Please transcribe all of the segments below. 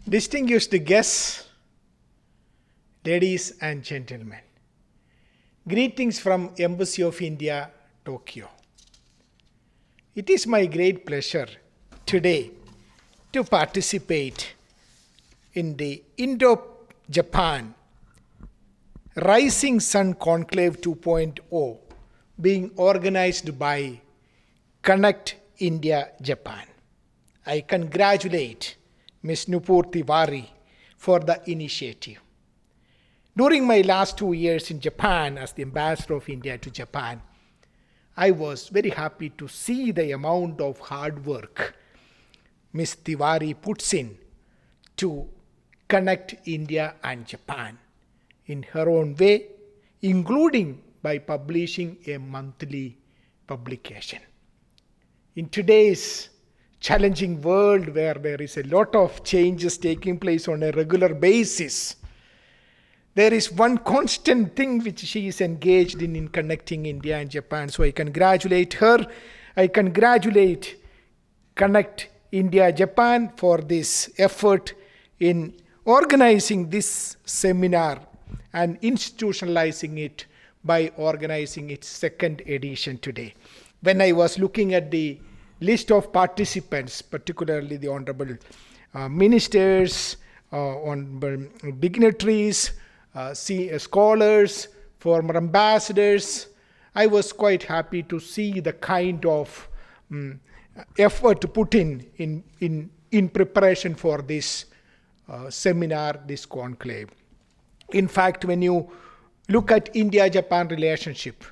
Distinguished guests, ladies and gentlemen, greetings from Embassy of India, Tokyo. It is my great pleasure today to participate in the Indo-Japan Rising Sun Conclave 2.0 being organized by Connect India Japan. I congratulate Ms. Nupur Tiwari for the initiative. During my last 2 years in Japan as the ambassador of India to Japan, I was very happy to see the amount of hard work Ms. Tiwari puts in to connect India and Japan in her own way, including by publishing a monthly publication. In today's challenging world where there is a lot of changes taking place on a regular basis, there is one constant thing which she is engaged in connecting India and Japan. So I congratulate her. I congratulate Connect India Japan for this effort in organizing this seminar and institutionalizing it by organizing its second edition today. When I was looking at the list of participants, particularly the honorable ministers, dignitaries, scholars, former ambassadors, I was quite happy to see the kind of effort put in preparation for this seminar, this conclave. In fact, when you look at India-Japan relationship,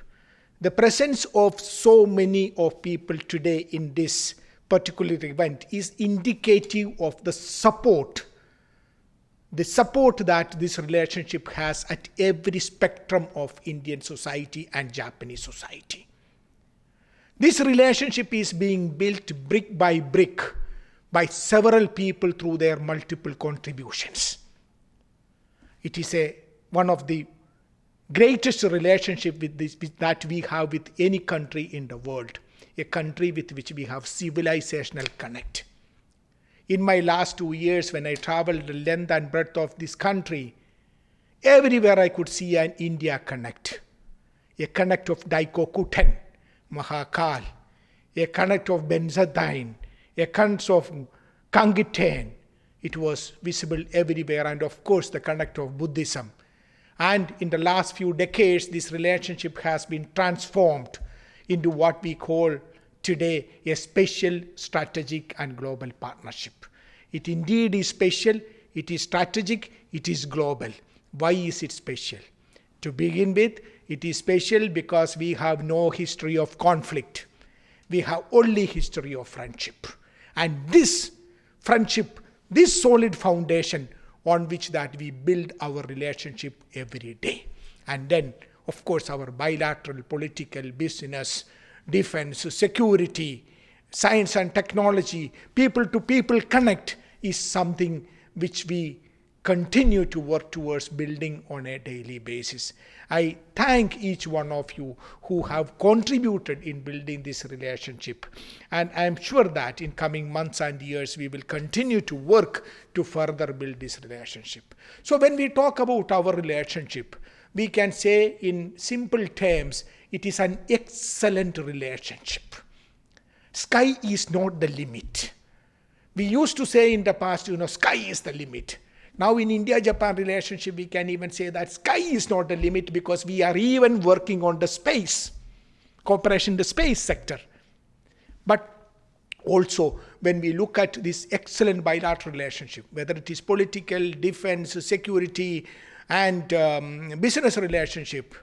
the presence of so many of people today in this particular event is indicative of the support that this relationship has at every spectrum of Indian society and Japanese society. This relationship is being built brick by brick by several people through their multiple contributions. It is one of the greatest relationship that we have with any country in the world, a country with which we have civilizational connect. In my last 2 years, when I traveled the length and breadth of this country, everywhere I could see an India connect. A connect of Daikokuten, Mahakal, a connect of Benzadine, a connect of Kangiten. It was visible everywhere, and of course the connect of Buddhism. And in the last few decades, this relationship has been transformed into what we call today a special, strategic, and global partnership. It indeed is special, it is strategic, it is global. Why is it special? To begin with, it is special because we have no history of conflict. We have only history of friendship. And this friendship, this solid foundation on which that we build our relationship every day. And then, of course, our bilateral, political, business, defense, security, science and technology, people-to-people connect is something which we continue to work towards building on a daily basis. I thank each one of you who have contributed in building this relationship. And I am sure that in coming months and years, we will continue to work to further build this relationship. So when we talk about our relationship, we can say in simple terms, it is an excellent relationship. Sky is not the limit. We used to say in the past, sky is the limit. Now in India-Japan relationship, we can even say that sky is not the limit because we are even working on the space, cooperation in the space sector. But also, when we look at this excellent bilateral relationship, whether it is political, defense, security, and business relationship,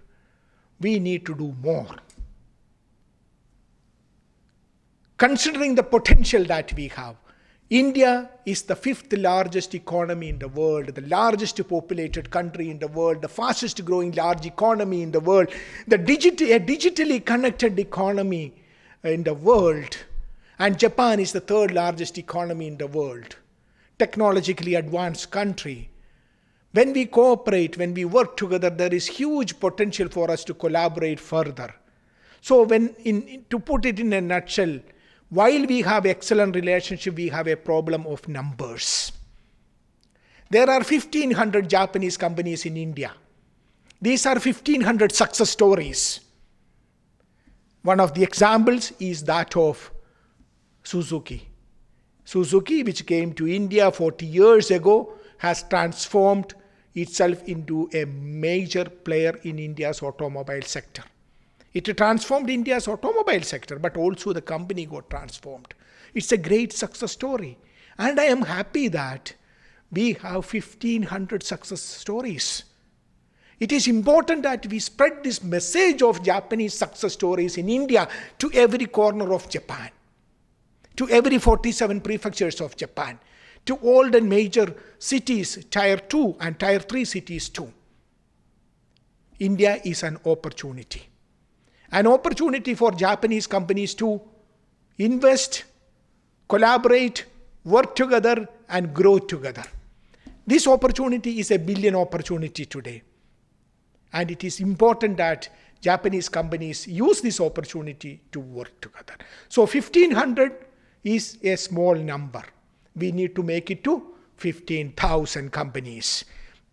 we need to do more. Considering the potential that we have, India is the 5th largest economy in the world, the largest populated country in the world, the fastest growing large economy in the world, a digitally connected economy in the world. And Japan is the 3rd largest economy in the world, technologically advanced country. When we cooperate, when we work together, there is huge potential for us to collaborate further. So to put it in a nutshell, while we have excellent relationship, we have a problem of numbers. There are 1,500 Japanese companies in India. These are 1,500 success stories. One of the examples is that of Suzuki. Suzuki, which came to India 40 years ago, has transformed itself into a major player in India's automobile sector. It transformed India's automobile sector, but also the company got transformed. It's a great success story. And I am happy that we have 1,500 success stories. It is important that we spread this message of Japanese success stories in India to every corner of Japan, to every 47 prefectures of Japan, to all the major cities, Tier 2 and Tier 3 cities too. India is an opportunity. An opportunity for Japanese companies to invest, collaborate, work together, and grow together. This opportunity is a billion opportunity today. And it is important that Japanese companies use this opportunity to work together. So 1,500 is a small number. We need to make it to 15,000 companies.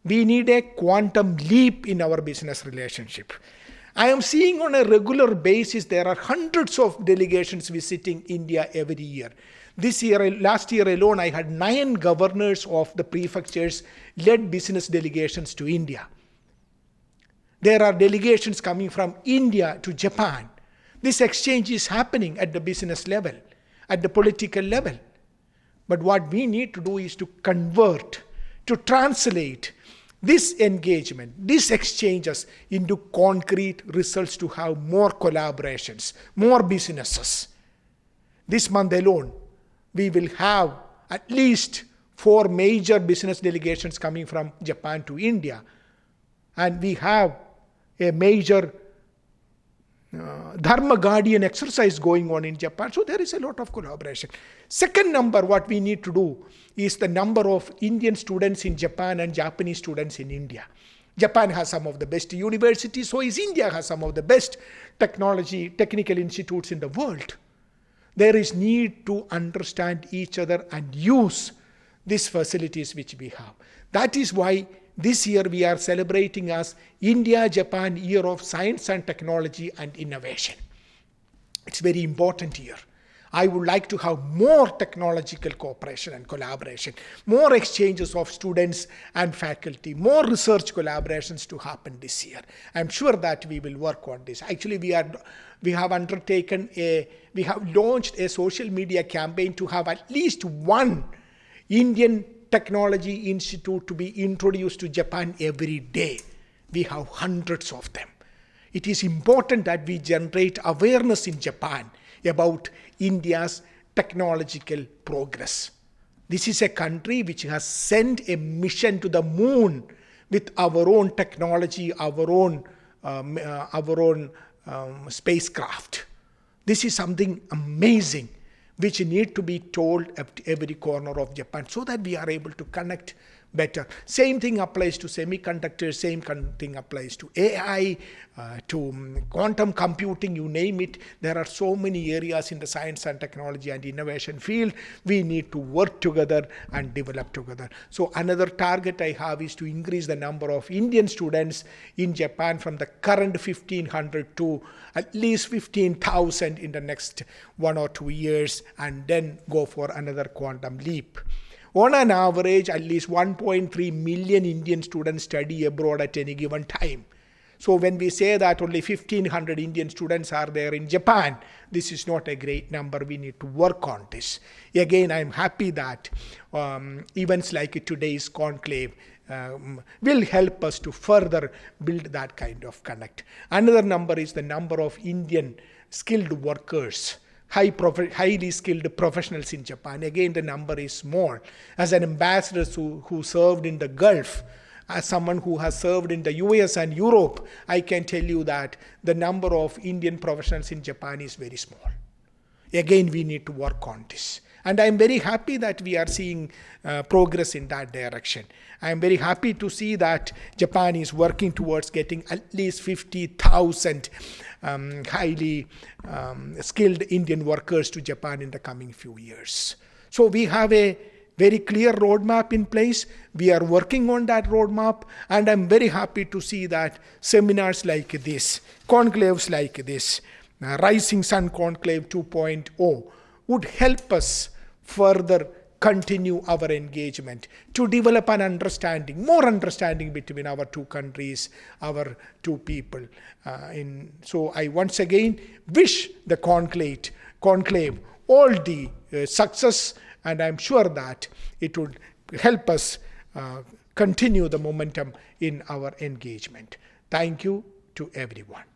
We need a quantum leap in our business relationship. I am seeing on a regular basis there are hundreds of delegations visiting India every year. Last year alone, I had 9 governors of the prefectures led business delegations to India. There are delegations coming from India to Japan. This exchange is happening at the business level, at the political level. But what we need to do is to convert, to translate this engagement, these exchanges into concrete results to have more collaborations, more businesses. This month alone, we will have at least 4 major business delegations coming from Japan to India. And we have a major Dharma Guardian exercise going on in Japan. So there is a lot of collaboration. Second number, what we need to do is the number of Indian students in Japan and Japanese students in India. Japan has some of the best universities, so is India has some of the best technical institutes in the world. There is need to understand each other and use these facilities which we have. That is why this year we are celebrating as India-Japan Year of Science and Technology and Innovation. It's very important year. I would like to have more technological cooperation and collaboration, more exchanges of students and faculty, more research collaborations to happen this year. I'm sure that we will work on this. Actually, we have launched a social media campaign to have at least one Indian technology institute to be introduced to Japan every day. We have hundreds of them. It is important that we generate awareness in Japan about India's technological progress. This is a country which has sent a mission to the moon with our own technology, our own spacecraft. This is something amazing which need to be told at every corner of Japan so that we are able to connect better. Same thing applies to semiconductors, same thing applies to AI, to quantum computing, you name it. There are so many areas in the science and technology and innovation field. We need to work together and develop together. So another target I have is to increase the number of Indian students in Japan from the current 1,500 to at least 15,000 in the next 1 or 2 years, and then go for another quantum leap. On an average, at least 1.3 million Indian students study abroad at any given time. So when we say that only 1,500 Indian students are there in Japan, this is not a great number. We need to work on this. Again, I'm happy that events like today's conclave will help us to further build that kind of connect. Another number is the number of Indian skilled workers, highly skilled professionals in Japan. Again, the number is small. As an ambassador who served in the Gulf, as someone who has served in the US and Europe, I can tell you that the number of Indian professionals in Japan is very small. Again, we need to work on this. And I'm very happy that we are seeing progress in that direction. I'm very happy to see that Japan is working towards getting at least 50,000 highly skilled Indian workers to Japan in the coming few years. So we have a very clear roadmap in place. We are working on that roadmap, and I'm very happy to see that seminars like this, conclaves like this, Rising Sun Conclave 2.0 would help us further continue our engagement to develop an understanding, more understanding between our two countries, our two people. So I once again wish the conclave all the success, and I'm sure that it would help us continue the momentum in our engagement. Thank you to everyone.